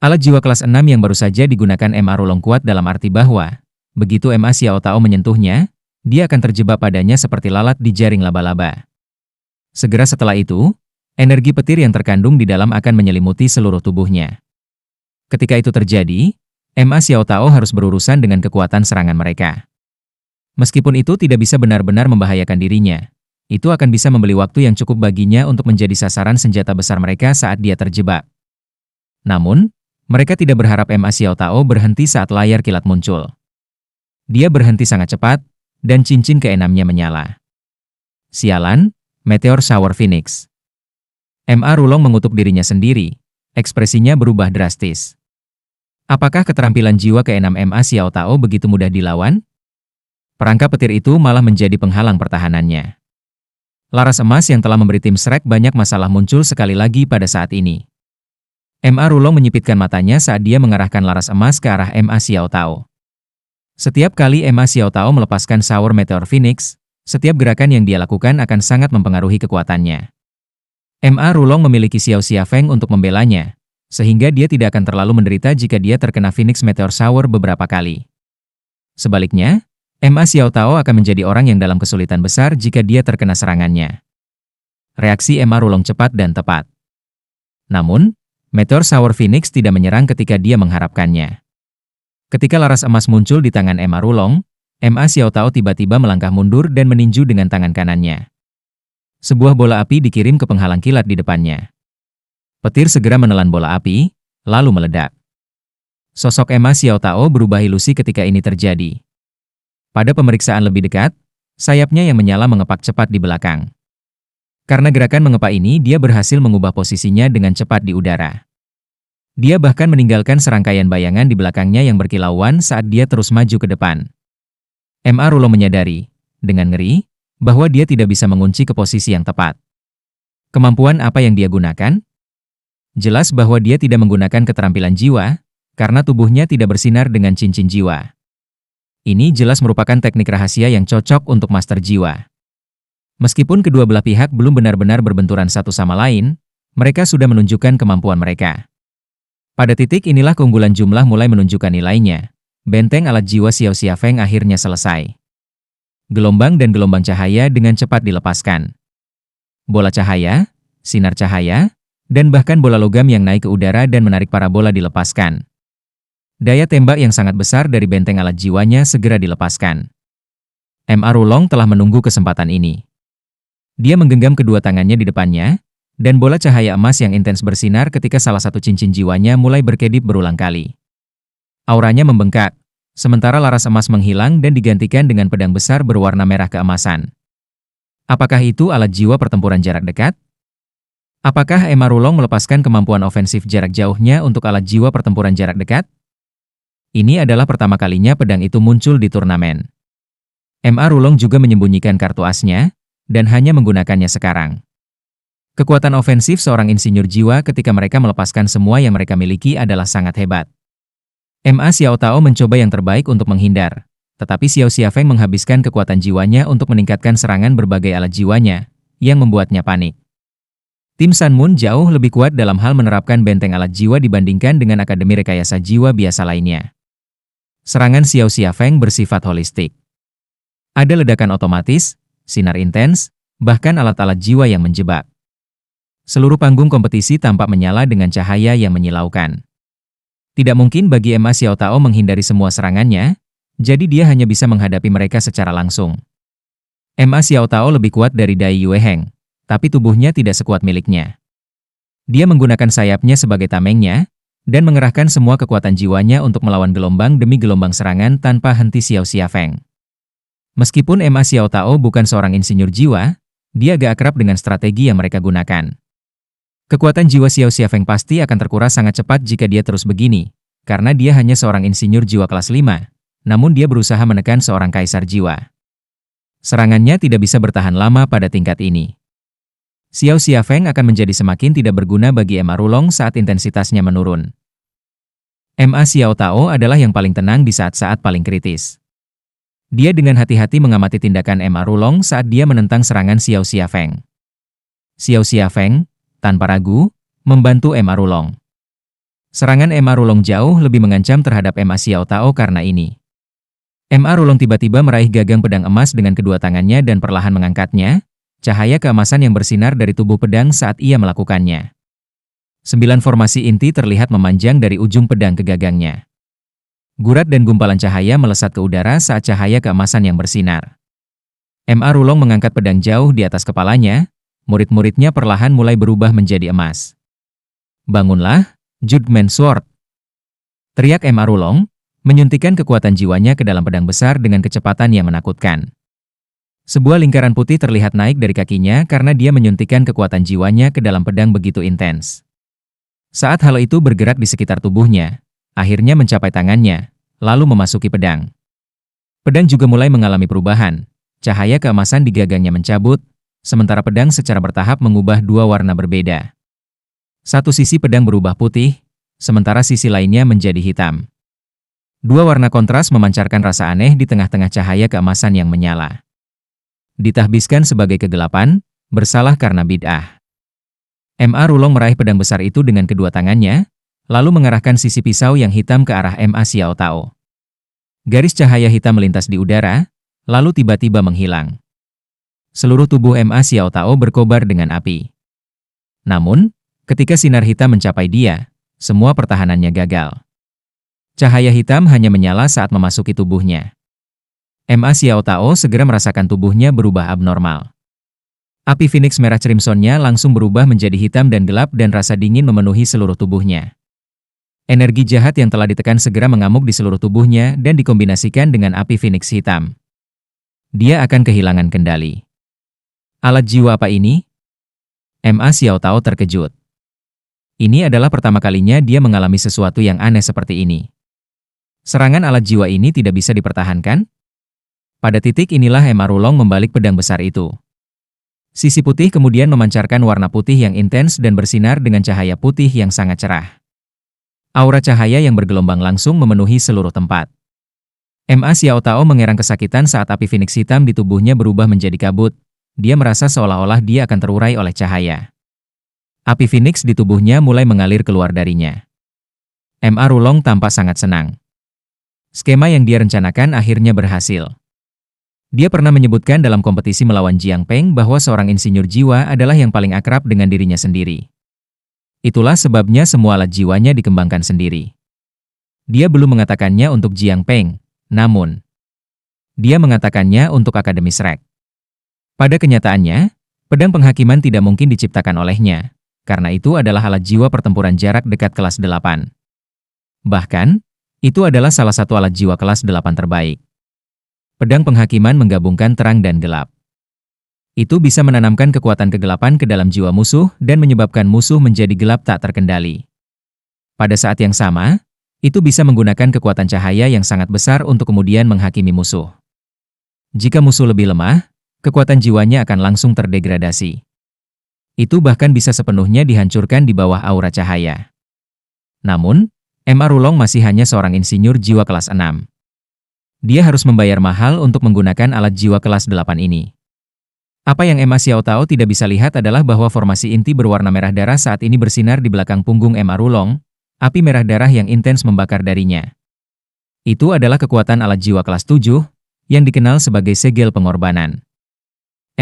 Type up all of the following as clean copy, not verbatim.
Alat jiwa kelas 6 yang baru saja digunakan MA Rulong kuat dalam arti bahwa, begitu MA Xiao Tao menyentuhnya, dia akan terjebak padanya seperti lalat di jaring laba-laba. Segera setelah itu, energi petir yang terkandung di dalam akan menyelimuti seluruh tubuhnya. Ketika itu terjadi, MA Xiao Tao harus berurusan dengan kekuatan serangan mereka. Meskipun itu tidak bisa benar-benar membahayakan dirinya, itu akan bisa membeli waktu yang cukup baginya untuk menjadi sasaran senjata besar mereka saat dia terjebak. Namun, mereka tidak berharap MA Xiao Tao berhenti saat layar kilat muncul. Dia berhenti sangat cepat, dan cincin keenamnya menyala. Sialan, Meteor Shower Phoenix. MA Rulong mengutuk dirinya sendiri, ekspresinya berubah drastis. Apakah keterampilan jiwa keenam MA Xiao Tao begitu mudah dilawan? Perangkap petir itu malah menjadi penghalang pertahanannya. Laras emas yang telah memberi tim Shrek banyak masalah muncul sekali lagi pada saat ini. MA Rulong menyipitkan matanya saat dia mengarahkan laras emas ke arah MA Xiao Tao. Setiap kali MA Xiao Tao melepaskan Shower Meteor Phoenix, setiap gerakan yang dia lakukan akan sangat mempengaruhi kekuatannya. MA Rulong memiliki Xiao Xiafeng untuk membelanya, sehingga dia tidak akan terlalu menderita jika dia terkena Phoenix Meteor Shower beberapa kali. Sebaliknya, MA Xiao Tao akan menjadi orang yang dalam kesulitan besar jika dia terkena serangannya. Reaksi MA Rulong cepat dan tepat. Namun, Meteor Shower Phoenix tidak menyerang ketika dia mengharapkannya. Ketika laras emas muncul di tangan MA Rulong, MA Xiao Tao tiba-tiba melangkah mundur dan meninju dengan tangan kanannya. Sebuah bola api dikirim ke penghalang kilat di depannya. Petir segera menelan bola api, lalu meledak. Sosok MA Xiao Tao berubah ilusi ketika ini terjadi. Pada pemeriksaan lebih dekat, sayapnya yang menyala mengepak cepat di belakang. Karena gerakan mengepak ini, dia berhasil mengubah posisinya dengan cepat di udara. Dia bahkan meninggalkan serangkaian bayangan di belakangnya yang berkilauan saat dia terus maju ke depan. MA Rulong menyadari, dengan ngeri, bahwa dia tidak bisa mengunci ke posisi yang tepat. Kemampuan apa yang dia gunakan? Jelas bahwa dia tidak menggunakan keterampilan jiwa, karena tubuhnya tidak bersinar dengan cincin jiwa. Ini jelas merupakan teknik rahasia yang cocok untuk master jiwa. Meskipun kedua belah pihak belum benar-benar berbenturan satu sama lain, mereka sudah menunjukkan kemampuan mereka. Pada titik inilah keunggulan jumlah mulai menunjukkan nilainya. Benteng alat jiwa Xiao Xiafeng akhirnya selesai. Gelombang dan gelombang cahaya dengan cepat dilepaskan. Bola cahaya, sinar cahaya, dan bahkan bola logam yang naik ke udara dan menarik para bola dilepaskan. Daya tembak yang sangat besar dari benteng alat jiwanya segera dilepaskan. MA Rulong telah menunggu kesempatan ini. Dia menggenggam kedua tangannya di depannya, dan bola cahaya emas yang intens bersinar ketika salah satu cincin jiwanya mulai berkedip berulang kali. Auranya membengkak, sementara laras emas menghilang dan digantikan dengan pedang besar berwarna merah keemasan. Apakah itu alat jiwa pertempuran jarak dekat? Apakah MA Rulong melepaskan kemampuan ofensif jarak jauhnya untuk alat jiwa pertempuran jarak dekat? Ini adalah pertama kalinya pedang itu muncul di turnamen. MA Rulong juga menyembunyikan kartu asnya, dan hanya menggunakannya sekarang. Kekuatan ofensif seorang insinyur jiwa ketika mereka melepaskan semua yang mereka miliki adalah sangat hebat. MA Xiao Tao mencoba yang terbaik untuk menghindar, tetapi Xiao Xiafeng menghabiskan kekuatan jiwanya untuk meningkatkan serangan berbagai alat jiwanya, yang membuatnya panik. Tim Sun Moon jauh lebih kuat dalam hal menerapkan benteng alat jiwa dibandingkan dengan Akademi Rekayasa Jiwa biasa lainnya. Serangan Xiao Xiafeng bersifat holistik. Ada ledakan otomatis, sinar intens, bahkan alat-alat jiwa yang menjebak. Seluruh panggung kompetisi tampak menyala dengan cahaya yang menyilaukan. Tidak mungkin bagi MA Xiao Tao menghindari semua serangannya, jadi dia hanya bisa menghadapi mereka secara langsung. MA Xiao Tao lebih kuat dari Dai Yue Heng, tapi tubuhnya tidak sekuat miliknya. Dia menggunakan sayapnya sebagai tamengnya, dan mengerahkan semua kekuatan jiwanya untuk melawan gelombang demi gelombang serangan tanpa henti Xiao Xiafeng. Meskipun MA Xiao Tao bukan seorang insinyur jiwa, dia agak akrab dengan strategi yang mereka gunakan. Kekuatan jiwa Xiao Xiafeng pasti akan terkuras sangat cepat jika dia terus begini, karena dia hanya seorang insinyur jiwa kelas 5, namun dia berusaha menekan seorang kaisar jiwa. Serangannya tidak bisa bertahan lama pada tingkat ini. Xiao Xiafeng akan menjadi semakin tidak berguna bagi MA Rulong saat intensitasnya menurun. MA Xiao Tao adalah yang paling tenang di saat-saat paling kritis. Dia dengan hati-hati mengamati tindakan MA Rulong saat dia menentang serangan Xiao Xiafeng. Xiao Xiafeng, tanpa ragu, membantu MA Rulong. Serangan Ma Rulong jauh lebih mengancam terhadap Ma Xiao Tao karena ini. Ma Rulong tiba-tiba meraih gagang pedang emas dengan kedua tangannya dan perlahan mengangkatnya. Cahaya keemasan yang bersinar dari tubuh pedang saat ia melakukannya. 9 formasi inti terlihat memanjang dari ujung pedang ke gagangnya. Gurat dan gumpalan cahaya melesat ke udara saat cahaya keemasan yang bersinar. Ma Rulong mengangkat pedang jauh di atas kepalanya, murid-muridnya perlahan mulai berubah menjadi emas. Bangunlah, Judgment Sword! Teriak Ma Rulong, menyuntikkan kekuatan jiwanya ke dalam pedang besar dengan kecepatan yang menakutkan. Sebuah lingkaran putih terlihat naik dari kakinya karena dia menyuntikkan kekuatan jiwanya ke dalam pedang begitu intens. Saat halo itu bergerak di sekitar tubuhnya, akhirnya mencapai tangannya, lalu memasuki pedang. Pedang juga mulai mengalami perubahan, cahaya keemasan di gagangnya mencabut, sementara pedang secara bertahap mengubah dua warna berbeda. Satu sisi pedang berubah putih, sementara sisi lainnya menjadi hitam. Dua warna kontras memancarkan rasa aneh di tengah-tengah cahaya keemasan yang menyala. Ditahbiskan sebagai kegelapan, bersalah karena bid'ah. Ma Rulong meraih pedang besar itu dengan kedua tangannya, lalu mengarahkan sisi pisau yang hitam ke arah Ma Xiao Tao. Garis cahaya hitam melintas di udara, lalu tiba-tiba menghilang. Seluruh tubuh Ma Xiao Tao berkobar dengan api. Namun, ketika sinar hitam mencapai dia, semua pertahanannya gagal. Cahaya hitam hanya menyala saat memasuki tubuhnya. Ma Xiao Tao segera merasakan tubuhnya berubah abnormal. Api Phoenix merah crimsonnya langsung berubah menjadi hitam dan gelap dan rasa dingin memenuhi seluruh tubuhnya. Energi jahat yang telah ditekan segera mengamuk di seluruh tubuhnya dan dikombinasikan dengan api Phoenix hitam. Dia akan kehilangan kendali. Alat jiwa apa ini? Ma Xiao Tao terkejut. Ini adalah pertama kalinya dia mengalami sesuatu yang aneh seperti ini. Serangan alat jiwa ini tidak bisa dipertahankan? Pada titik inilah Ma Rulong membalik pedang besar itu. Sisi putih kemudian memancarkan warna putih yang intens dan bersinar dengan cahaya putih yang sangat cerah. Aura cahaya yang bergelombang langsung memenuhi seluruh tempat. Ma Xiao Tao mengerang kesakitan saat api Phoenix hitam di tubuhnya berubah menjadi kabut. Dia merasa seolah-olah dia akan terurai oleh cahaya. Api Phoenix di tubuhnya mulai mengalir keluar darinya. Ma Rulong tampak sangat senang. Skema yang dia rencanakan akhirnya berhasil. Dia pernah menyebutkan dalam kompetisi melawan Jiang Peng bahwa seorang insinyur jiwa adalah yang paling akrab dengan dirinya sendiri. Itulah sebabnya semua alat jiwanya dikembangkan sendiri. Dia belum mengatakannya untuk Jiang Peng, namun dia mengatakannya untuk Akademi Shrek. Pada kenyataannya, pedang penghakiman tidak mungkin diciptakan olehnya. Karena itu adalah alat jiwa pertempuran jarak dekat kelas 8. Bahkan, itu adalah salah satu alat jiwa kelas 8 terbaik. Pedang penghakiman menggabungkan terang dan gelap. Itu bisa menanamkan kekuatan kegelapan ke dalam jiwa musuh dan menyebabkan musuh menjadi gelap tak terkendali. Pada saat yang sama, itu bisa menggunakan kekuatan cahaya yang sangat besar untuk kemudian menghakimi musuh. Jika musuh lebih lemah, kekuatan jiwanya akan langsung terdegradasi. Itu bahkan bisa sepenuhnya dihancurkan di bawah aura cahaya. Namun, Ma Rulong masih hanya seorang insinyur jiwa kelas 6. Dia harus membayar mahal untuk menggunakan alat jiwa kelas 8 ini. Apa yang Ma Xiao Tao tidak bisa lihat adalah bahwa formasi inti berwarna merah darah saat ini bersinar di belakang punggung Ma Rulong, api merah darah yang intens membakar darinya. Itu adalah kekuatan alat jiwa kelas 7, yang dikenal sebagai segel pengorbanan.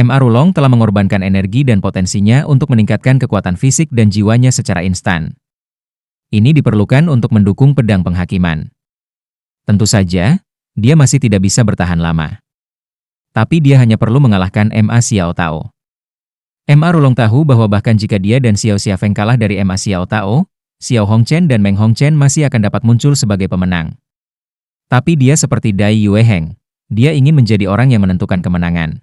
Ma Rulong telah mengorbankan energi dan potensinya untuk meningkatkan kekuatan fisik dan jiwanya secara instan. Ini diperlukan untuk mendukung pedang penghakiman. Tentu saja, dia masih tidak bisa bertahan lama. Tapi dia hanya perlu mengalahkan Ma Xiao Tao. Ma Rulong tahu bahwa bahkan jika dia dan Xiao Xiafeng kalah dari Ma Xiao Tao, Xiao Hongchen dan Meng Hongchen masih akan dapat muncul sebagai pemenang. Tapi dia seperti Dai Yueheng, dia ingin menjadi orang yang menentukan kemenangan.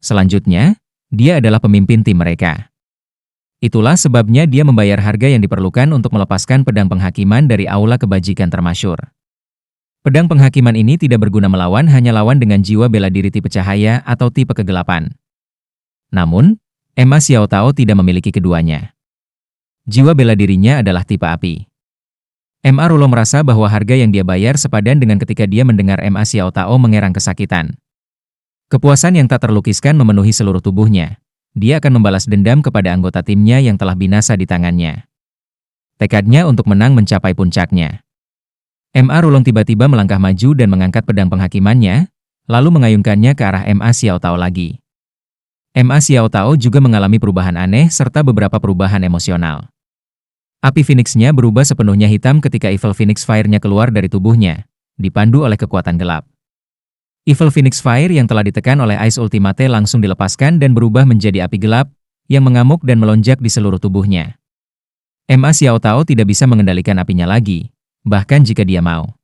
Selanjutnya, dia adalah pemimpin tim mereka. Itulah sebabnya dia membayar harga yang diperlukan untuk melepaskan pedang penghakiman dari aula kebajikan termasyur. Pedang penghakiman ini tidak berguna melawan hanya lawan dengan jiwa bela diri tipe cahaya atau tipe kegelapan. Namun, Ma Xiao Tao tidak memiliki keduanya. Jiwa bela dirinya adalah tipe api. Ma Rulong merasa bahwa harga yang dia bayar sepadan dengan ketika dia mendengar Ma Xiao Tao mengerang kesakitan. Kepuasan yang tak terlukiskan memenuhi seluruh tubuhnya. Dia akan membalas dendam kepada anggota timnya yang telah binasa di tangannya. Tekadnya untuk menang mencapai puncaknya. Ma Rulong tiba-tiba melangkah maju dan mengangkat pedang penghakimannya, lalu mengayunkannya ke arah Ma Xiao Tao lagi. Ma Xiao Tao juga mengalami perubahan aneh serta beberapa perubahan emosional. Api Phoenix-nya berubah sepenuhnya hitam ketika Evil Phoenix Fire-nya keluar dari tubuhnya, dipandu oleh kekuatan gelap. Evil Phoenix Fire yang telah ditekan oleh Ice Ultimate langsung dilepaskan dan berubah menjadi api gelap, yang mengamuk dan melonjak di seluruh tubuhnya. Ma Xiao Tao tidak bisa mengendalikan apinya lagi, bahkan jika dia mau.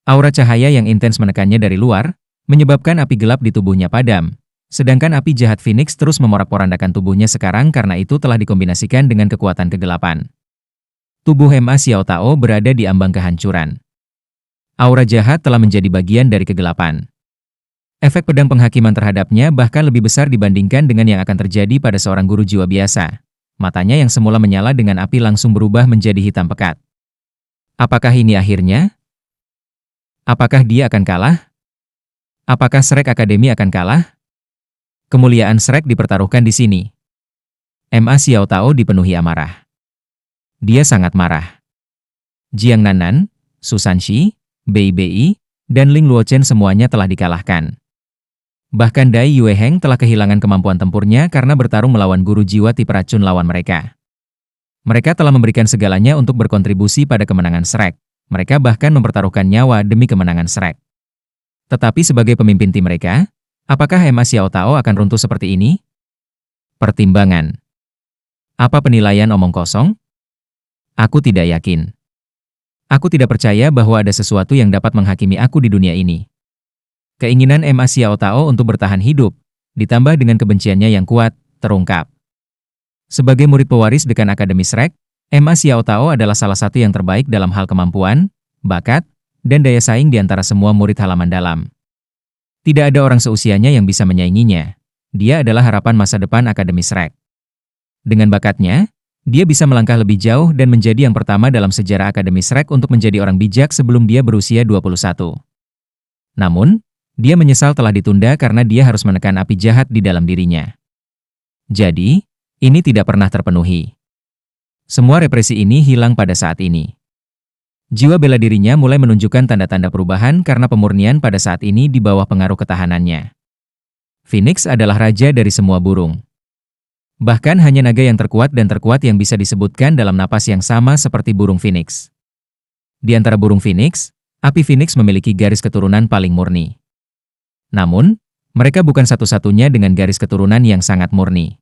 Aura cahaya yang intens menekannya dari luar, menyebabkan api gelap di tubuhnya padam, sedangkan api jahat Phoenix terus memorak-porandakan tubuhnya sekarang karena itu telah dikombinasikan dengan kekuatan kegelapan. Tubuh Ma Xiao Tao berada di ambang kehancuran. Aura jahat telah menjadi bagian dari kegelapan. Efek pedang penghakiman terhadapnya bahkan lebih besar dibandingkan dengan yang akan terjadi pada seorang guru jiwa biasa. Matanya yang semula menyala dengan api langsung berubah menjadi hitam pekat. Apakah ini akhirnya? Apakah dia akan kalah? Apakah Shrek Academy akan kalah? Kemuliaan Shrek dipertaruhkan di sini. Ma Xiao Tao dipenuhi amarah. Dia sangat marah. Jiang Nanan, Su Sanxi, Bei Bei, dan Ling Luochen semuanya telah dikalahkan. Bahkan Dai Yueheng telah kehilangan kemampuan tempurnya karena bertarung melawan guru jiwa tipe racun lawan mereka. Mereka telah memberikan segalanya untuk berkontribusi pada kemenangan Shrek. Mereka bahkan mempertaruhkan nyawa demi kemenangan Shrek. Tetapi sebagai pemimpin tim mereka, apakah Ma Xiao Tao akan runtuh seperti ini? Pertimbangan. Apa penilaian omong kosong? Aku tidak yakin. Aku tidak percaya bahwa ada sesuatu yang dapat menghakimi aku di dunia ini. Keinginan Ma Xiao Tao untuk bertahan hidup, ditambah dengan kebenciannya yang kuat, terungkap. Sebagai murid pewaris dekan Akademi Shrek, Ma Xiao Tao adalah salah satu yang terbaik dalam hal kemampuan, bakat, dan daya saing di antara semua murid halaman dalam. Tidak ada orang seusianya yang bisa menyainginya. Dia adalah harapan masa depan Akademi Shrek. Dengan bakatnya, dia bisa melangkah lebih jauh dan menjadi yang pertama dalam sejarah Akademi Shrek untuk menjadi orang bijak sebelum dia berusia 21. Namun, dia menyesal telah ditunda karena dia harus menekan api jahat di dalam dirinya. Jadi, ini tidak pernah terpenuhi. Semua represi ini hilang pada saat ini. Jiwa bela dirinya mulai menunjukkan tanda-tanda perubahan karena pemurnian pada saat ini di bawah pengaruh ketahanannya. Phoenix adalah raja dari semua burung. Bahkan hanya naga yang terkuat dan terkuat yang bisa disebutkan dalam napas yang sama seperti burung Phoenix. Di antara burung Phoenix, api Phoenix memiliki garis keturunan paling murni. Namun, mereka bukan satu-satunya dengan garis keturunan yang sangat murni.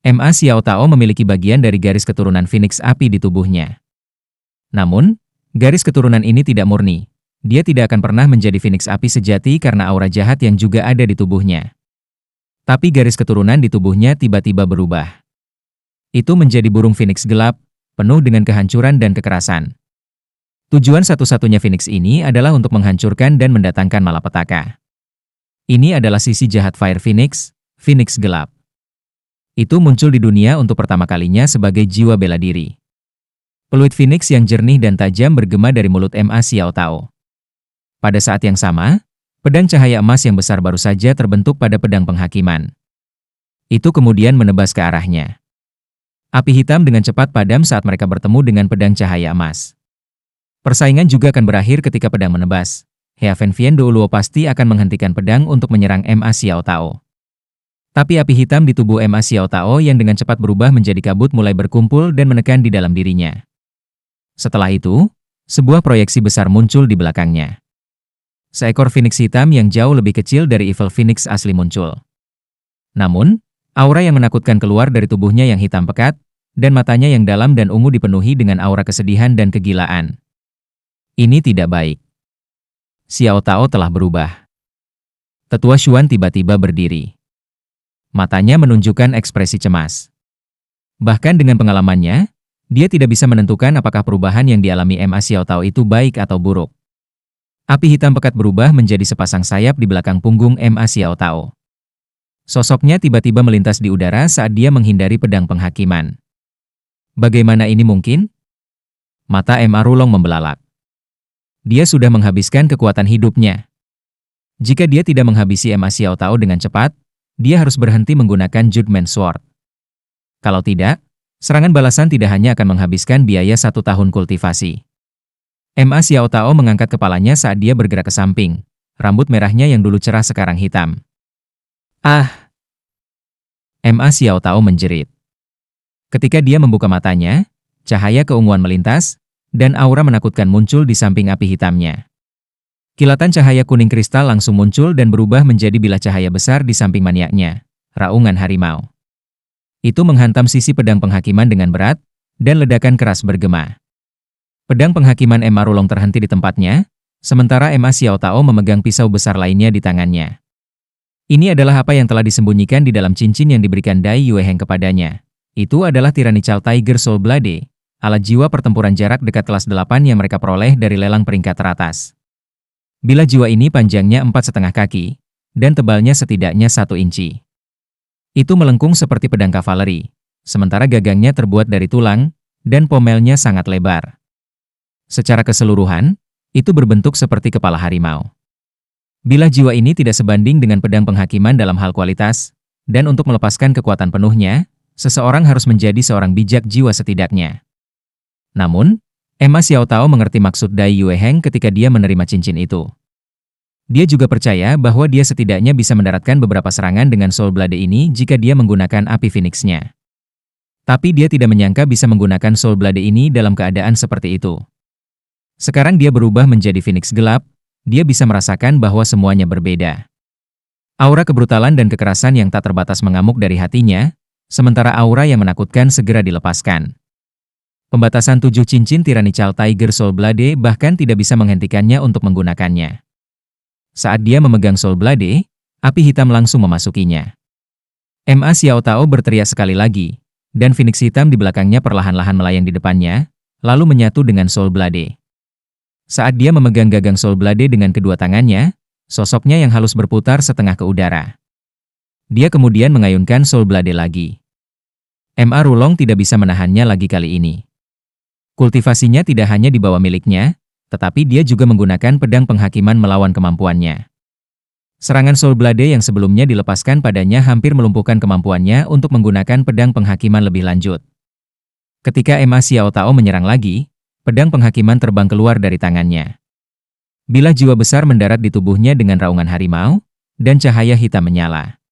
Ma Xiao Tao memiliki bagian dari garis keturunan Phoenix api di tubuhnya. Namun, garis keturunan ini tidak murni. Dia tidak akan pernah menjadi Phoenix api sejati karena aura jahat yang juga ada di tubuhnya. Tapi garis keturunan di tubuhnya tiba-tiba berubah. Itu menjadi burung Phoenix gelap, penuh dengan kehancuran dan kekerasan. Tujuan satu-satunya Phoenix ini adalah untuk menghancurkan dan mendatangkan malapetaka. Ini adalah sisi jahat Fire Phoenix, Phoenix gelap. Itu muncul di dunia untuk pertama kalinya sebagai jiwa bela diri. Peluit Phoenix yang jernih dan tajam bergema dari mulut Ma Xiao Tao. Pada saat yang sama, pedang cahaya emas yang besar baru saja terbentuk pada pedang penghakiman. Itu kemudian menebas ke arahnya. Api hitam dengan cepat padam saat mereka bertemu dengan pedang cahaya emas. Persaingan juga akan berakhir ketika pedang menebas. Heaven Vien Douluo pasti akan menghentikan pedang untuk menyerang Ma Xiao Tao. Tapi api hitam di tubuh Ma Xiao Tao yang dengan cepat berubah menjadi kabut mulai berkumpul dan menekan di dalam dirinya. Setelah itu, sebuah proyeksi besar muncul di belakangnya. Seekor Phoenix hitam yang jauh lebih kecil dari Evil Phoenix asli muncul. Namun, aura yang menakutkan keluar dari tubuhnya yang hitam pekat, dan matanya yang dalam dan ungu dipenuhi dengan aura kesedihan dan kegilaan. Ini tidak baik. Xiao Tao telah berubah. Tetua Xuan tiba-tiba berdiri. Matanya menunjukkan ekspresi cemas. Bahkan dengan pengalamannya, dia tidak bisa menentukan apakah perubahan yang dialami Ma Xiao Tao itu baik atau buruk. Api hitam pekat berubah menjadi sepasang sayap di belakang punggung Ma Xiao Tao. Sosoknya tiba-tiba melintas di udara saat dia menghindari pedang penghakiman. Bagaimana ini mungkin? Mata Ma Rulong membelalak. Dia sudah menghabiskan kekuatan hidupnya. Jika dia tidak menghabisi Ma Xiao Tao dengan cepat, dia harus berhenti menggunakan Judgment Sword. Kalau tidak, Serangan balasan tidak hanya akan menghabiskan biaya 1 tahun kultivasi. Ma Xiao Tao mengangkat kepalanya saat dia bergerak ke samping. Rambut merahnya yang dulu cerah sekarang hitam. Ah! Ma Xiao Tao menjerit. Ketika dia membuka matanya, cahaya keunguan melintas, dan aura menakutkan muncul di samping api hitamnya. Kilatan cahaya kuning kristal langsung muncul dan berubah menjadi bilah cahaya besar di samping maniaknya, raungan harimau. Itu menghantam sisi pedang penghakiman dengan berat, dan ledakan keras bergema. Pedang penghakiman Ma Rulong terhenti di tempatnya, sementara Ma Xiao Tao memegang pisau besar lainnya di tangannya. Ini adalah apa yang telah disembunyikan di dalam cincin yang diberikan Dai Yue Heng kepadanya. Itu adalah Tyrannical Tiger Soul Blade, alat jiwa pertempuran jarak dekat kelas 8 yang mereka peroleh dari lelang peringkat teratas. Bilah jiwa ini panjangnya 4,5 kaki, dan tebalnya setidaknya 1 inci. Itu melengkung seperti pedang kavaleri, sementara gagangnya terbuat dari tulang, dan pomelnya sangat lebar. Secara keseluruhan, itu berbentuk seperti kepala harimau. Bilah jiwa ini tidak sebanding dengan pedang penghakiman dalam hal kualitas, dan untuk melepaskan kekuatan penuhnya, seseorang harus menjadi seorang bijak jiwa setidaknya. Namun, Ma Xiao Tao mengerti maksud Dai Yue Heng ketika dia menerima cincin itu. Dia juga percaya bahwa dia setidaknya bisa mendaratkan beberapa serangan dengan Soul Blade ini jika dia menggunakan api Phoenix-nya. Tapi dia tidak menyangka bisa menggunakan Soul Blade ini dalam keadaan seperti itu. Sekarang dia berubah menjadi Phoenix gelap, dia bisa merasakan bahwa semuanya berbeda. Aura kebrutalan dan kekerasan yang tak terbatas mengamuk dari hatinya, sementara aura yang menakutkan segera dilepaskan. Pembatasan 7 cincin Tyrannical Tiger Soul Blade bahkan tidak bisa menghentikannya untuk menggunakannya. Saat dia memegang Soul Blade, api hitam langsung memasukinya. Ma Xiao Tao berteriak sekali lagi, dan Phoenix hitam di belakangnya perlahan-lahan melayang di depannya, lalu menyatu dengan Soul Blade. Saat dia memegang gagang Soul Blade dengan kedua tangannya, sosoknya yang halus berputar setengah ke udara. Dia kemudian mengayunkan Soul Blade lagi. Ma Rulong tidak bisa menahannya lagi kali ini. Kultivasinya tidak hanya di bawah miliknya, tetapi dia juga menggunakan pedang penghakiman melawan kemampuannya. Serangan Soul Blade yang sebelumnya dilepaskan padanya hampir melumpuhkan kemampuannya untuk menggunakan pedang penghakiman lebih lanjut. Ketika Ma Xiao Tao menyerang lagi, pedang penghakiman terbang keluar dari tangannya. Bilah jiwa besar mendarat di tubuhnya dengan raungan harimau, dan cahaya hitam menyala.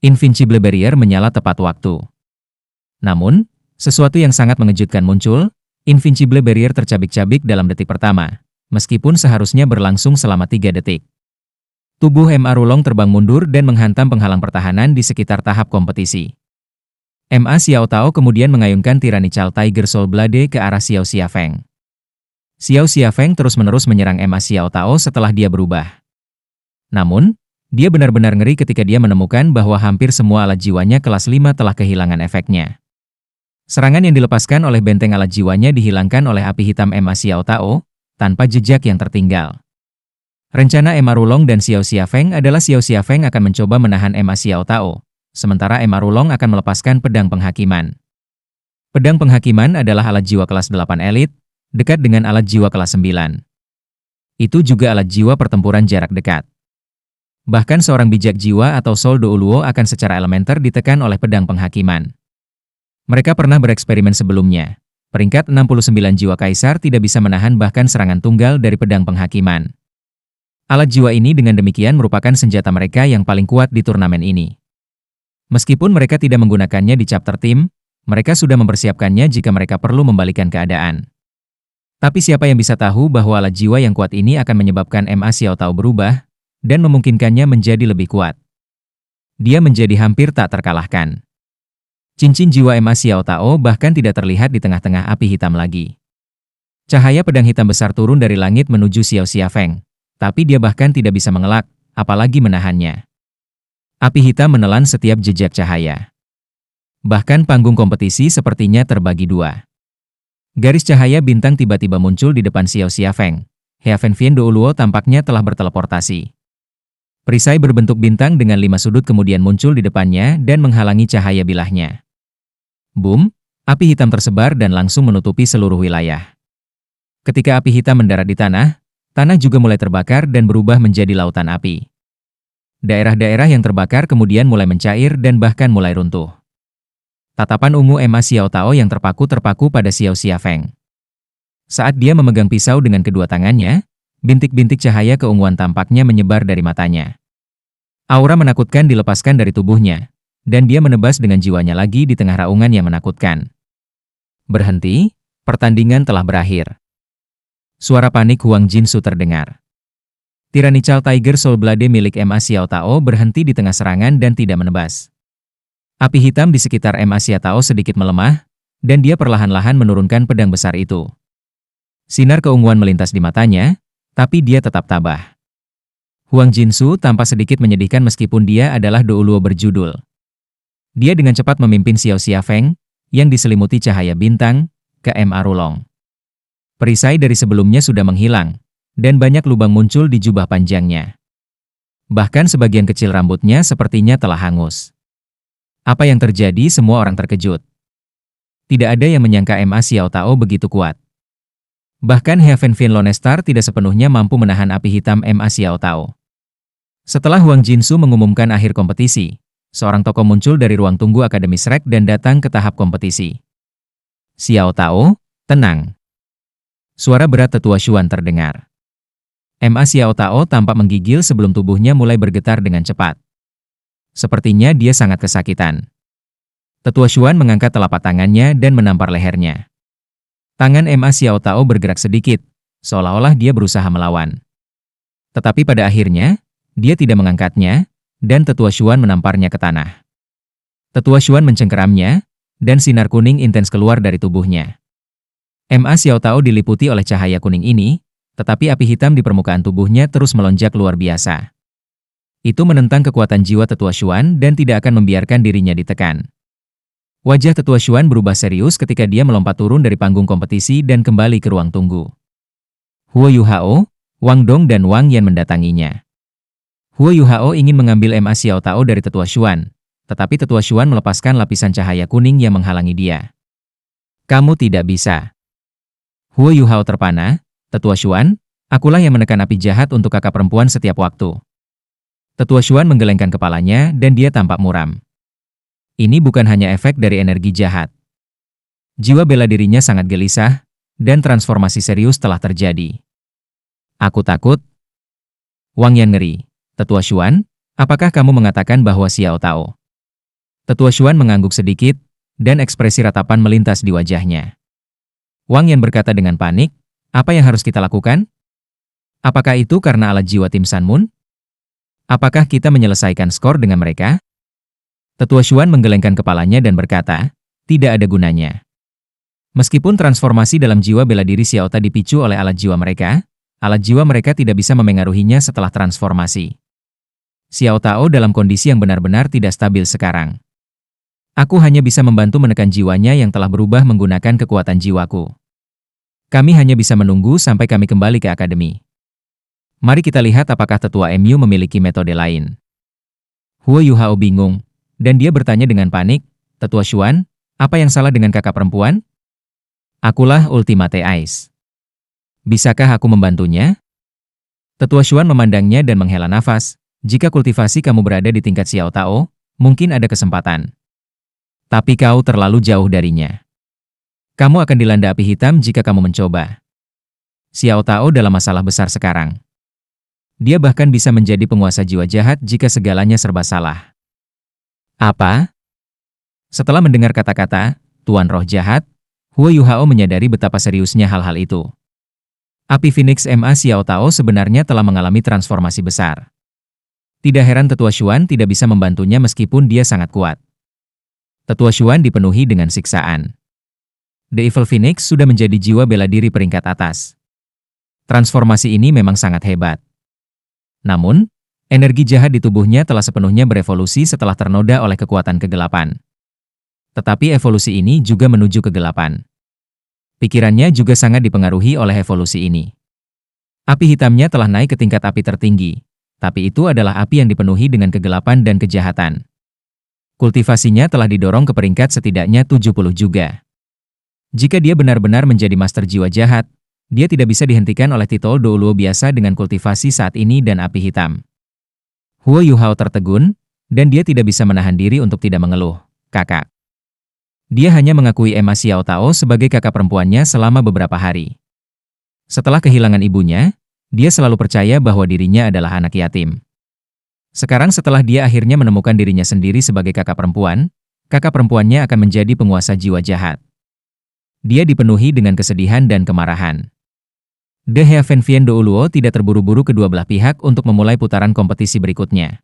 Invincible Barrier menyala tepat waktu. Namun, sesuatu yang sangat mengejutkan muncul. Invincible Barrier tercabik-cabik dalam detik pertama, meskipun seharusnya berlangsung selama 3 detik. Tubuh Ma Rulong terbang mundur dan menghantam penghalang pertahanan di sekitar tahap kompetisi. Ma Xiao Tao kemudian mengayunkan Tyrannical Tiger Soul Blade ke arah Xiao Xiafeng. Xiao Xiafeng terus-menerus menyerang Ma Xiao Tao setelah dia berubah. Namun, dia benar-benar ngeri ketika dia menemukan bahwa hampir semua alat jiwanya kelas 5 telah kehilangan efeknya. Serangan yang dilepaskan oleh benteng alat jiwanya dihilangkan oleh api hitam Ma Xiao Tao, tanpa jejak yang tertinggal. Rencana Ma Rulong dan Xiao Xiafeng adalah Xiao Xiafeng akan mencoba menahan Ma Xiao Tao, sementara Ma Rulong akan melepaskan pedang penghakiman. Pedang penghakiman adalah alat jiwa kelas 8 elit, dekat dengan alat jiwa kelas 9. Itu juga alat jiwa pertempuran jarak dekat. Bahkan seorang bijak jiwa atau Soul Douluo akan secara elementer ditekan oleh pedang penghakiman. Mereka pernah bereksperimen sebelumnya. Peringkat 69 jiwa kaisar tidak bisa menahan bahkan serangan tunggal dari pedang penghakiman. Alat jiwa ini dengan demikian merupakan senjata mereka yang paling kuat di turnamen ini. Meskipun mereka tidak menggunakannya di chapter team, mereka sudah mempersiapkannya jika mereka perlu membalikan keadaan. Tapi siapa yang bisa tahu bahwa alat jiwa yang kuat ini akan menyebabkan Ma Xiao Tao berubah, dan memungkinkannya menjadi lebih kuat. Dia menjadi hampir tak terkalahkan. Cincin jiwa Ma Xiao Tao bahkan tidak terlihat di tengah-tengah api hitam lagi. Cahaya pedang hitam besar turun dari langit menuju Xiao Xiafeng, tapi dia bahkan tidak bisa mengelak, apalagi menahannya. Api hitam menelan setiap jejak cahaya. Bahkan panggung kompetisi sepertinya terbagi 2. Garis cahaya bintang tiba-tiba muncul di depan Xiao Xiafeng. Heaven Vien Douluo tampaknya telah berteleportasi. Perisai berbentuk bintang dengan 5 sudut kemudian muncul di depannya dan menghalangi cahaya bilahnya. Boom, api hitam tersebar dan langsung menutupi seluruh wilayah. Ketika api hitam mendarat di tanah, tanah juga mulai terbakar dan berubah menjadi lautan api. Daerah-daerah yang terbakar kemudian mulai mencair dan bahkan mulai runtuh. Tatapan ungu Emma Xiao Tao yang terpaku-terpaku pada Xiao Xiafeng. Saat dia memegang pisau dengan kedua tangannya, bintik-bintik cahaya keunguan tampaknya menyebar dari matanya. Aura menakutkan dilepaskan dari tubuhnya, dan dia menebas dengan jiwanya lagi di tengah raungan yang menakutkan. Berhenti, pertandingan telah berakhir. Suara panik Huang Jinsu terdengar. Tyrannical Tiger Soul Blade milik Emma Xiao Tao berhenti di tengah serangan dan tidak menebas. Api hitam di sekitar Emma Xiao Tao sedikit melemah, dan dia perlahan-lahan menurunkan pedang besar itu. Sinar keunguan melintas di matanya, tapi dia tetap tabah. Huang Jinsu tampak sedikit menyedihkan meskipun dia adalah Douluo berjudul. Dia dengan cepat memimpin Xiao Xiafeng, yang diselimuti cahaya bintang, ke M. Arulong. Perisai dari sebelumnya sudah menghilang, dan banyak lubang muncul di jubah panjangnya. Bahkan sebagian kecil rambutnya sepertinya telah hangus. Apa yang terjadi? Semua orang terkejut. Tidak ada yang menyangka Ma Xiao Tao begitu kuat. Bahkan Heaven Fin Lonestar tidak sepenuhnya mampu menahan api hitam Ma Xiao Tao. Setelah Huang Jinsu mengumumkan akhir kompetisi, seorang tokoh muncul dari ruang tunggu Akademi Shrek dan datang ke tahap kompetisi. Xiao Tao, tenang. Suara berat tetua Xuan terdengar. Ma Xiao Tao tampak menggigil sebelum tubuhnya mulai bergetar dengan cepat. Sepertinya dia sangat kesakitan. Tetua Xuan mengangkat telapak tangannya dan menampar lehernya. Tangan Ma Xiao Tao bergerak sedikit, seolah-olah dia berusaha melawan. Tetapi pada akhirnya, dia tidak mengangkatnya, dan Tetua Xuan menamparnya ke tanah. Tetua Xuan mencengkeramnya, dan sinar kuning intens keluar dari tubuhnya. Ma Xiao Tao diliputi oleh cahaya kuning ini, tetapi api hitam di permukaan tubuhnya terus melonjak luar biasa. Itu menentang kekuatan jiwa Tetua Xuan dan tidak akan membiarkan dirinya ditekan. Wajah Tetua Xuan berubah serius ketika dia melompat turun dari panggung kompetisi dan kembali ke ruang tunggu. Huo Yuhao, Wang Dong dan Wang Yan mendatanginya. Huo Yuhao ingin mengambil Ma Xiao Tao dari Tetua Xuan, tetapi Tetua Xuan melepaskan lapisan cahaya kuning yang menghalangi dia. Kamu tidak bisa. Huo Yuhao terpana. Tetua Xuan, akulah yang menekan api jahat untuk kakak perempuan setiap waktu. Tetua Xuan menggelengkan kepalanya dan dia tampak muram. Ini bukan hanya efek dari energi jahat. Jiwa bela dirinya sangat gelisah, dan transformasi serius telah terjadi. Aku takut. Wang Yan ngeri. Tetua Xuan, apakah kamu mengatakan bahwa Xiao Tao? Tetua Xuan mengangguk sedikit, dan ekspresi ratapan melintas di wajahnya. Wang Yan berkata dengan panik, apa yang harus kita lakukan? Apakah itu karena alat jiwa tim Sun Moon? Apakah kita menyelesaikan skor dengan mereka? Tetua Xuan menggelengkan kepalanya dan berkata, tidak ada gunanya. Meskipun transformasi dalam jiwa bela diri Xiao Tao dipicu oleh alat jiwa mereka tidak bisa memengaruhinya setelah transformasi. Xiao Tao dalam kondisi yang benar-benar tidak stabil sekarang. Aku hanya bisa membantu menekan jiwanya yang telah berubah menggunakan kekuatan jiwaku. Kami hanya bisa menunggu sampai kami kembali ke akademi. Mari kita lihat apakah Tetua MU memiliki metode lain. Huo Yuhao bingung, dan dia bertanya dengan panik, Tetua Xuan, apa yang salah dengan kakak perempuan? Akulah Ultimate Ice. Bisakah aku membantunya? Tetua Xuan memandangnya dan menghela nafas, jika kultivasi kamu berada di tingkat Xiao Tao, mungkin ada kesempatan. Tapi kau terlalu jauh darinya. Kamu akan dilanda api hitam jika kamu mencoba. Xiao Tao dalam masalah besar sekarang. Dia bahkan bisa menjadi penguasa jiwa jahat jika segalanya serba salah. Apa? Setelah mendengar kata-kata, Tuan Roh Jahat, Huo Yuhao menyadari betapa seriusnya hal-hal itu. Api Phoenix Ma Xiao Tao sebenarnya telah mengalami transformasi besar. Tidak heran Tetua Xuan tidak bisa membantunya meskipun dia sangat kuat. Tetua Xuan dipenuhi dengan siksaan. The Evil Phoenix sudah menjadi jiwa bela diri peringkat atas. Transformasi ini memang sangat hebat. Namun, energi jahat di tubuhnya telah sepenuhnya berevolusi setelah ternoda oleh kekuatan kegelapan. Tetapi evolusi ini juga menuju kegelapan. Pikirannya juga sangat dipengaruhi oleh evolusi ini. Api hitamnya telah naik ke tingkat api tertinggi, tapi itu adalah api yang dipenuhi dengan kegelapan dan kejahatan. Kultivasinya telah didorong ke peringkat setidaknya 70 juga. Jika dia benar-benar menjadi master jiwa jahat, dia tidak bisa dihentikan oleh titol Douluo biasa dengan kultivasi saat ini dan api hitam. Huo Yuhao tertegun, dan dia tidak bisa menahan diri untuk tidak mengeluh. Kakak. Dia hanya mengakui Emma Xiao Tao sebagai kakak perempuannya selama beberapa hari. Setelah kehilangan ibunya, dia selalu percaya bahwa dirinya adalah anak yatim. Sekarang setelah dia akhirnya menemukan dirinya sendiri sebagai kakak perempuannya akan menjadi penguasa jiwa jahat. Dia dipenuhi dengan kesedihan dan kemarahan. The Heaven Vien Douluo tidak terburu-buru kedua belah pihak untuk memulai putaran kompetisi berikutnya.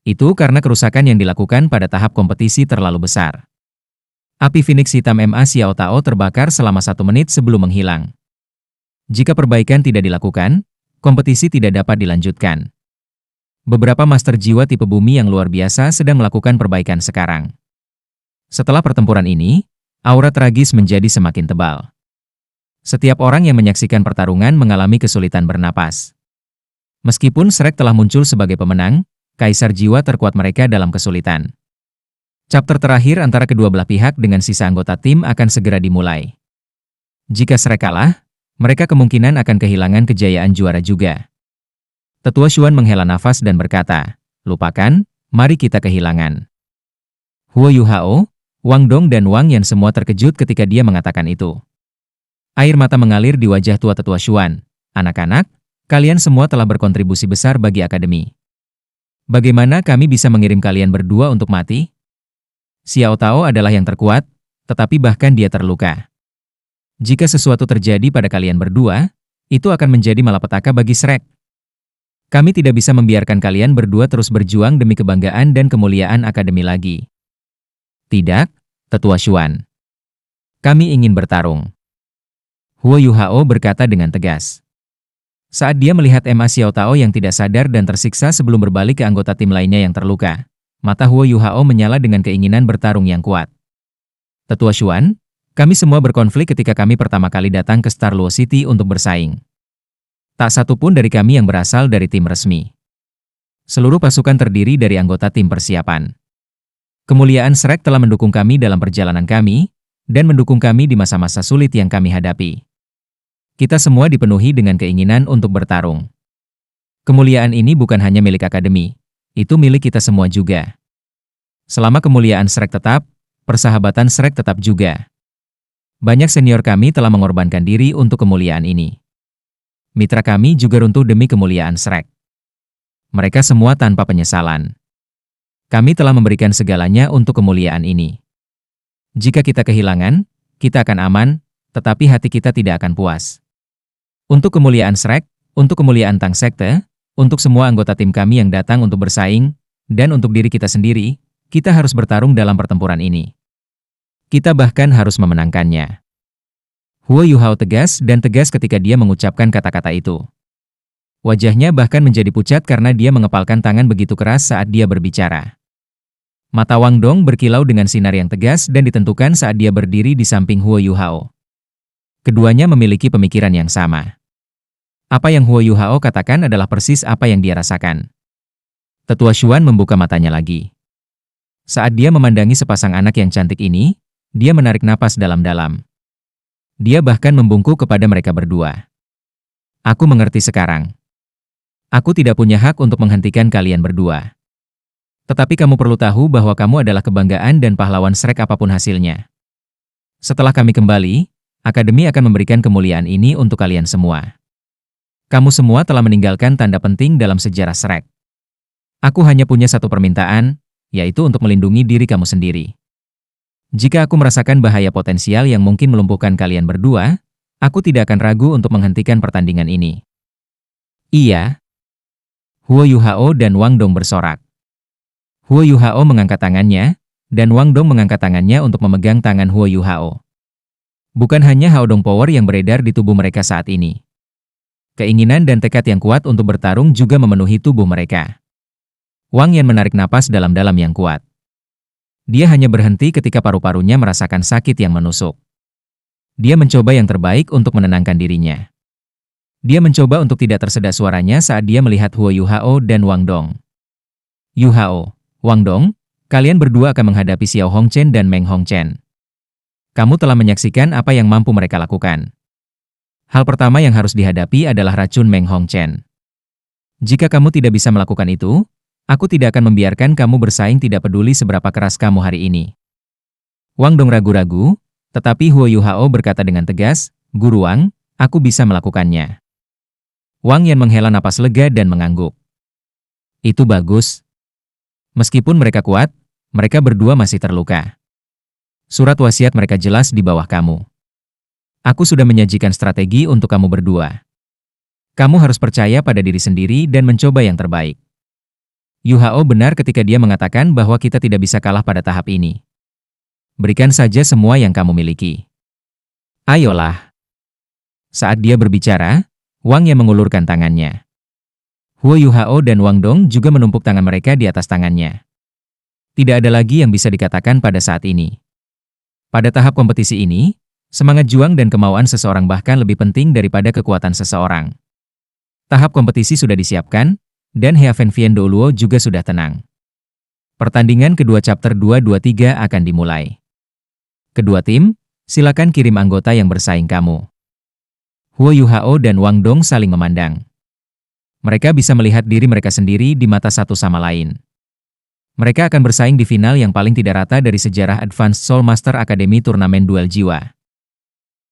Itu karena kerusakan yang dilakukan pada tahap kompetisi terlalu besar. Api Phoenix hitam Emma Xiao Tao terbakar selama 1 menit sebelum menghilang. Jika perbaikan tidak dilakukan, kompetisi tidak dapat dilanjutkan. Beberapa master jiwa tipe bumi yang luar biasa sedang melakukan perbaikan sekarang. Setelah pertempuran ini, aura tragis menjadi semakin tebal. Setiap orang yang menyaksikan pertarungan mengalami kesulitan bernapas. Meskipun Shrek telah muncul sebagai pemenang, kaisar jiwa terkuat mereka dalam kesulitan. Chapter terakhir antara kedua belah pihak dengan sisa anggota tim akan segera dimulai. Jika Shrek kalah, mereka kemungkinan akan kehilangan kejayaan juara juga. Tetua Xuan menghela nafas dan berkata, "Lupakan, mari kita kehilangan." Huo Yuhao, Wang Dong dan Wang Yan semua terkejut ketika dia mengatakan itu. Air mata mengalir di wajah tua Tetua Xuan. "Anak-anak, kalian semua telah berkontribusi besar bagi akademi. Bagaimana kami bisa mengirim kalian berdua untuk mati? Xiao Tao adalah yang terkuat, tetapi bahkan dia terluka. Jika sesuatu terjadi pada kalian berdua, itu akan menjadi malapetaka bagi Shrek. Kami tidak bisa membiarkan kalian berdua terus berjuang demi kebanggaan dan kemuliaan akademi lagi." "Tidak, Tetua Xuan. Kami ingin bertarung." Huo Yuhao berkata dengan tegas. Saat dia melihat Emma Xiao Tao yang tidak sadar dan tersiksa sebelum berbalik ke anggota tim lainnya yang terluka, mata Huo Yuhao menyala dengan keinginan bertarung yang kuat. "Tetua Xuan, kami semua berkonflik ketika kami pertama kali datang ke Star Luo City untuk bersaing. Tak satu pun dari kami yang berasal dari tim resmi. Seluruh pasukan terdiri dari anggota tim persiapan. Kemuliaan Shrek telah mendukung kami dalam perjalanan kami, dan mendukung kami di masa-masa sulit yang kami hadapi. Kita semua dipenuhi dengan keinginan untuk bertarung. Kemuliaan ini bukan hanya milik akademi, itu milik kita semua juga. Selama kemuliaan Shrek tetap, persahabatan Shrek tetap juga. Banyak senior kami telah mengorbankan diri untuk kemuliaan ini. Mitra kami juga runtuh demi kemuliaan Shrek. Mereka semua tanpa penyesalan. Kami telah memberikan segalanya untuk kemuliaan ini. Jika kita kehilangan, kita akan aman, tetapi hati kita tidak akan puas. Untuk kemuliaan Shrek, untuk kemuliaan Tang Sekte, untuk semua anggota tim kami yang datang untuk bersaing, dan untuk diri kita sendiri, kita harus bertarung dalam pertempuran ini. Kita bahkan harus memenangkannya." Huo Yuhao tegas ketika dia mengucapkan kata-kata itu. Wajahnya bahkan menjadi pucat karena dia mengepalkan tangan begitu keras saat dia berbicara. Mata Wang Dong berkilau dengan sinar yang tegas dan ditentukan saat dia berdiri di samping Huo Yuhao. Keduanya memiliki pemikiran yang sama. Apa yang Huo Yuhao katakan adalah persis apa yang dia rasakan. Tetua Xuan membuka matanya lagi. Saat dia memandangi sepasang anak yang cantik ini, dia menarik napas dalam-dalam. Dia bahkan membungkuk kepada mereka berdua. "Aku mengerti sekarang. Aku tidak punya hak untuk menghentikan kalian berdua. Tetapi kamu perlu tahu bahwa kamu adalah kebanggaan dan pahlawan Shrek apapun hasilnya. Setelah kami kembali, Akademi akan memberikan kemuliaan ini untuk kalian semua. Kamu semua telah meninggalkan tanda penting dalam sejarah Shrek. Aku hanya punya satu permintaan, yaitu untuk melindungi diri kamu sendiri. Jika aku merasakan bahaya potensial yang mungkin melumpuhkan kalian berdua, aku tidak akan ragu untuk menghentikan pertandingan ini." "Iya." Huo Yuhao dan Wang Dong bersorak. Huo Yuhao mengangkat tangannya, dan Wang Dong mengangkat tangannya untuk memegang tangan Huo Yuhao. Bukan hanya Hao Dong Power yang beredar di tubuh mereka saat ini. Keinginan dan tekad yang kuat untuk bertarung juga memenuhi tubuh mereka. Wang Yan menarik napas dalam-dalam yang kuat. Dia hanya berhenti ketika paru-parunya merasakan sakit yang menusuk. Dia mencoba yang terbaik untuk menenangkan dirinya. Dia mencoba untuk tidak tersedak suaranya saat dia melihat Huo Yuhao dan Wang Dong. "Yuhao, Wang Dong, kalian berdua akan menghadapi Xiao Hongchen dan Meng Hongchen. Kamu telah menyaksikan apa yang mampu mereka lakukan. Hal pertama yang harus dihadapi adalah racun Meng Hongchen. Jika kamu tidak bisa melakukan itu, aku tidak akan membiarkan kamu bersaing tidak peduli seberapa keras kamu hari ini." Wang Dong ragu-ragu, tetapi Huo Yuhao berkata dengan tegas, "Guru Wang, aku bisa melakukannya." Wang Yan menghela napas lega dan mengangguk. Itu bagus. Meskipun mereka kuat, mereka berdua masih terluka. Surat wasiat mereka jelas di bawah kamu. Aku sudah menyajikan strategi untuk kamu berdua. Kamu harus percaya pada diri sendiri dan mencoba yang terbaik. Yu Hao benar ketika dia mengatakan bahwa kita tidak bisa kalah pada tahap ini. Berikan saja semua yang kamu miliki. Ayolah. Saat dia berbicara, Wang Yan mengulurkan tangannya. Huo Yuhao dan Wang Dong juga menumpuk tangan mereka di atas tangannya. Tidak ada lagi yang bisa dikatakan pada saat ini. Pada tahap kompetisi ini, semangat juang dan kemauan seseorang bahkan lebih penting daripada kekuatan seseorang. Tahap kompetisi sudah disiapkan, dan Heaven Vien Douluo juga sudah tenang. Pertandingan kedua chapter 223 akan dimulai. Kedua tim, silakan kirim anggota yang bersaing kamu. Huo Yuhao dan Wang Dong saling memandang. Mereka bisa melihat diri mereka sendiri di mata satu sama lain. Mereka akan bersaing di final yang paling tidak rata dari sejarah Advanced Soul Master Academy Turnamen Duel Jiwa.